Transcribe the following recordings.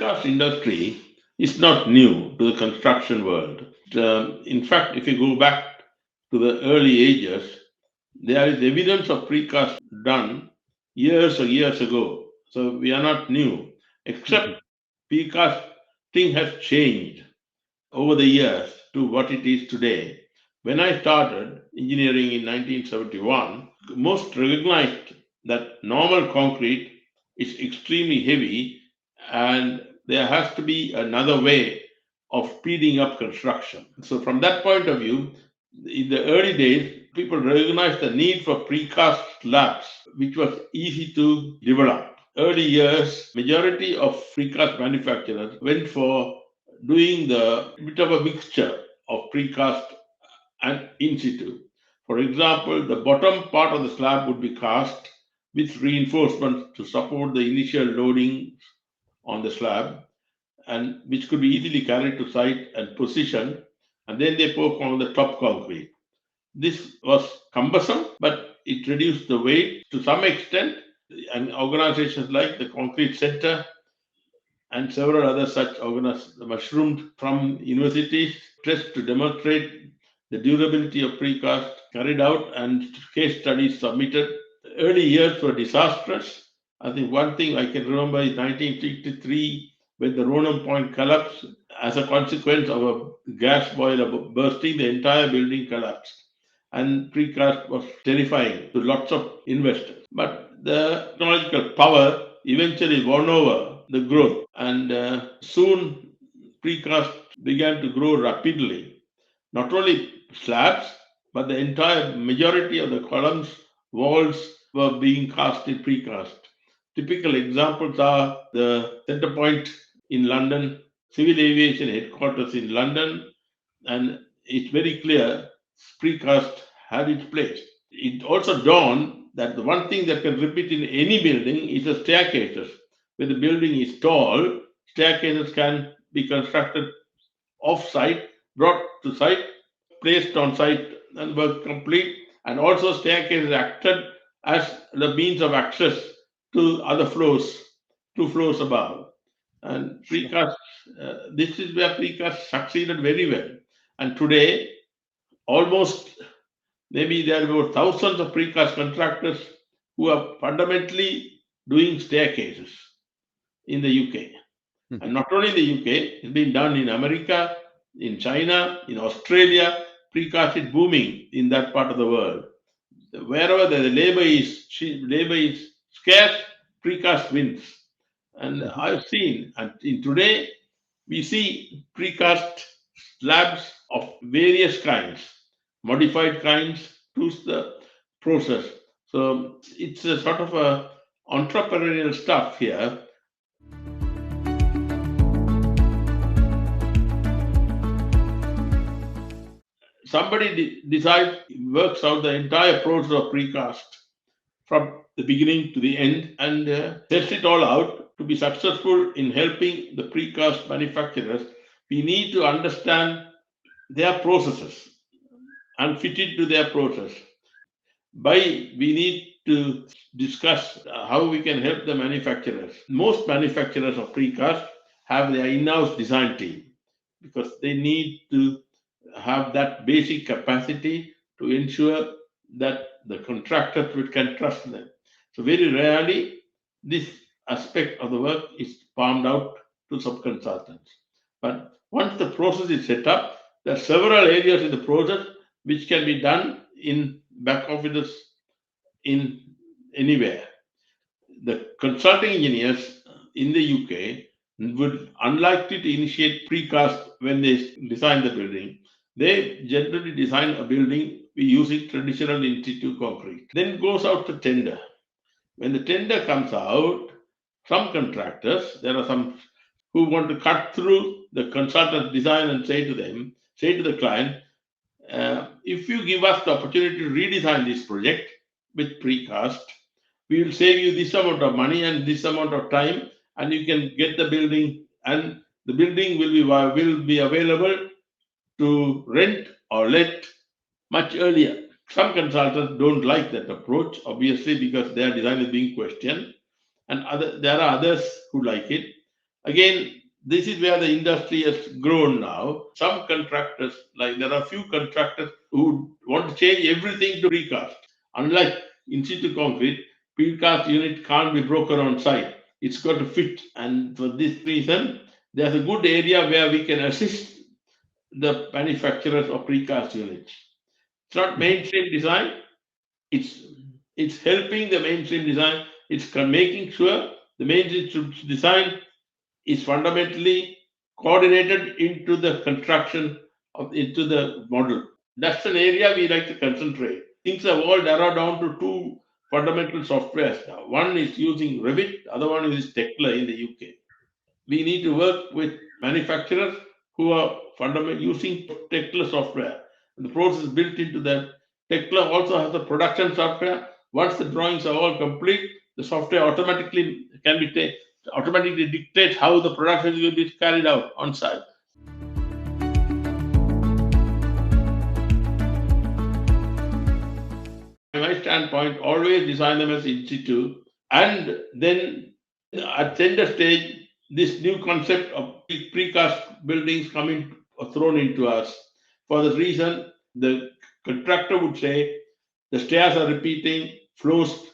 precast industry is not new to the construction world. In fact, if you go back to the early ages, there is evidence of precast done years or years ago. So we are not new, except Mhm. precasting has changed over the years to what it is today. When I started engineering in 1971, most recognized that normal concrete is extremely heavy and there has to be another way of speeding up construction. So, from that point of view, in the early days, people recognized the need for precast slabs, which was easy to develop. Early years, majority of precast manufacturers went for doing the bit of a mixture of precast and in situ. For example, the bottom part of the slab would be cast with reinforcements to support the initial loading on the slab, and which could be easily carried to site and positioned, and then they pour on the top concrete. This was cumbersome, but it reduced the weight to some extent, and organizations like the Concrete Center and several other such organizations mushroomed from universities, tests to demonstrate the durability of precast carried out and case studies submitted. Early years were disastrous. I think one thing I can remember is 1953 when the Ronan Point collapsed. As a consequence of a gas boiler bursting, the entire building collapsed. And precast was terrifying to lots of investors. But the technological power eventually won over the growth, and soon precast began to grow rapidly. Not only slabs, but the entire majority of the columns, walls were being cast in precast. Typical examples are the Centre Point in London, Civil Aviation Headquarters in London, and it's very clear precast had its place. It also dawned that the one thing that can repeat in any building is the staircases. When the building is tall, staircases can be constructed off site, brought to site, placed on site, and were complete. And also, staircases acted as the means of access to other floors, 2 floors above. And Sure. this is where precast succeeded very well. And today, almost maybe there were thousands of precast contractors who are fundamentally doing staircases in the UK. And Mhm. not only in the UK, it's been done in America, in China, in Australia. Precast is booming in that part of the world. Wherever the labor is scarce, precast wins. And Mhm. I've seen, and in today, we see precast slabs of various kinds, modified kinds, to the process. So it's a sort of a entrepreneurial stuff here. Somebody decides, works out the entire process of precast from the beginning to the end and tests it all out. To be successful in helping the precast manufacturers, we need to understand their processes and fit it to their process. By we need to discuss how we can help the manufacturers. Most manufacturers of precast have their in-house design team because they need to have that basic capacity to ensure that the contractors can trust them. So very rarely this aspect of the work is farmed out to subconsultants. But once the process is set up, there are several areas in the process which can be done in back office in anywhere. The consulting engineers in the UK would unlikely to initiate precast when they design the building. They generally design a building using traditional in situ concrete. Then it goes out to tender. When the tender comes out, some contractors, there are some who want to cut through the consultant's design and say to the client, if you give us the opportunity to redesign this project with precast, we will save you this amount of money and this amount of time, and you can get the building, and the building will be available to rent or let much earlier. Some consultants don't like that approach, obviously, because their design is being questioned, and there are others who like it. Again, This is where the industry has grown now. Some contractors, like there are few contractors who want to change everything to precast. Unlike in situ concrete, precast unit can't be broken on site. It's got to fit. And for this reason, there's a good area where we can assist the manufacturers of precast units. It's not mainstream design. It's it's helping the mainstream design. It's making sure the mainstream design is fundamentally coordinated into the construction of into the model. That's an area we like to concentrate. Things have all narrowed down to two fundamental softwares now. One is using Revit, other one is Tekla in the UK. We need to work with manufacturers who are fundamentally using Tekla software. And the process built into that. Tekla also has a production software. Once the drawings are all complete, the software automatically can be automatically dictates how the production will be carried out on site. My standpoint, always design them as in situ, and then at tender stage, this new concept of precast buildings coming thrown into us. For the reason, the contractor would say the stairs are repeating, floors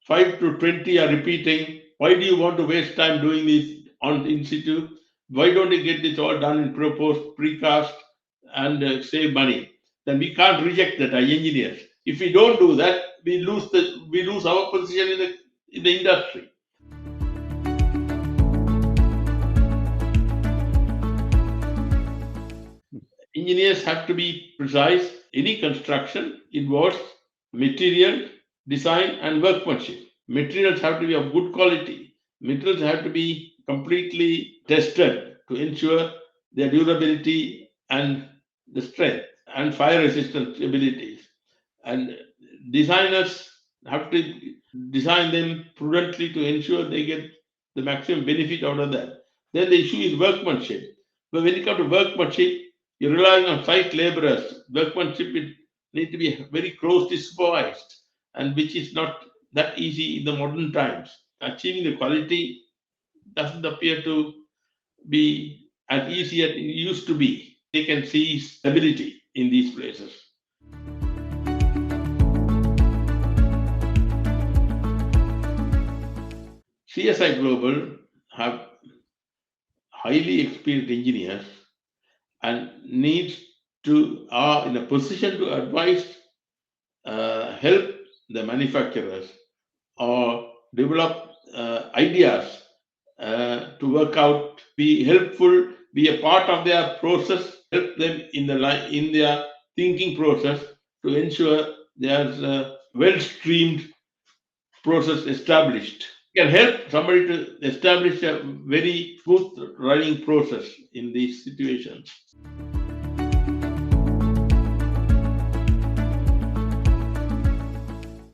5 to 20 are repeating. Why do you want to waste time doing this on in situ? Why don't you get this all done in proposed precast and save money? Then we can't reject that as engineers. If we don't do that, we lose our position in the industry. Engineers have to be precise. Any construction involves material, design, and workmanship. Materials have to be of good quality. Materials have to be completely tested to ensure their durability and the strength and fire resistance abilities. And designers have to design them prudently to ensure they get the maximum benefit out of that. Then the issue is workmanship. But when it comes to workmanship, you're relying on site laborers. Workmanship need to be very closely supervised, and which is not that easy in the modern times. Achieving the quality doesn't appear to be as easy as it used to be. They can see stability in these places. CSI Global have highly experienced engineers and needs to are in a position to advise, help the manufacturers or develop ideas to work out, be helpful, be a part of their process, help them in their thinking process to ensure there's a well-streamed process established. Can help somebody to establish a very smooth running process in these situations.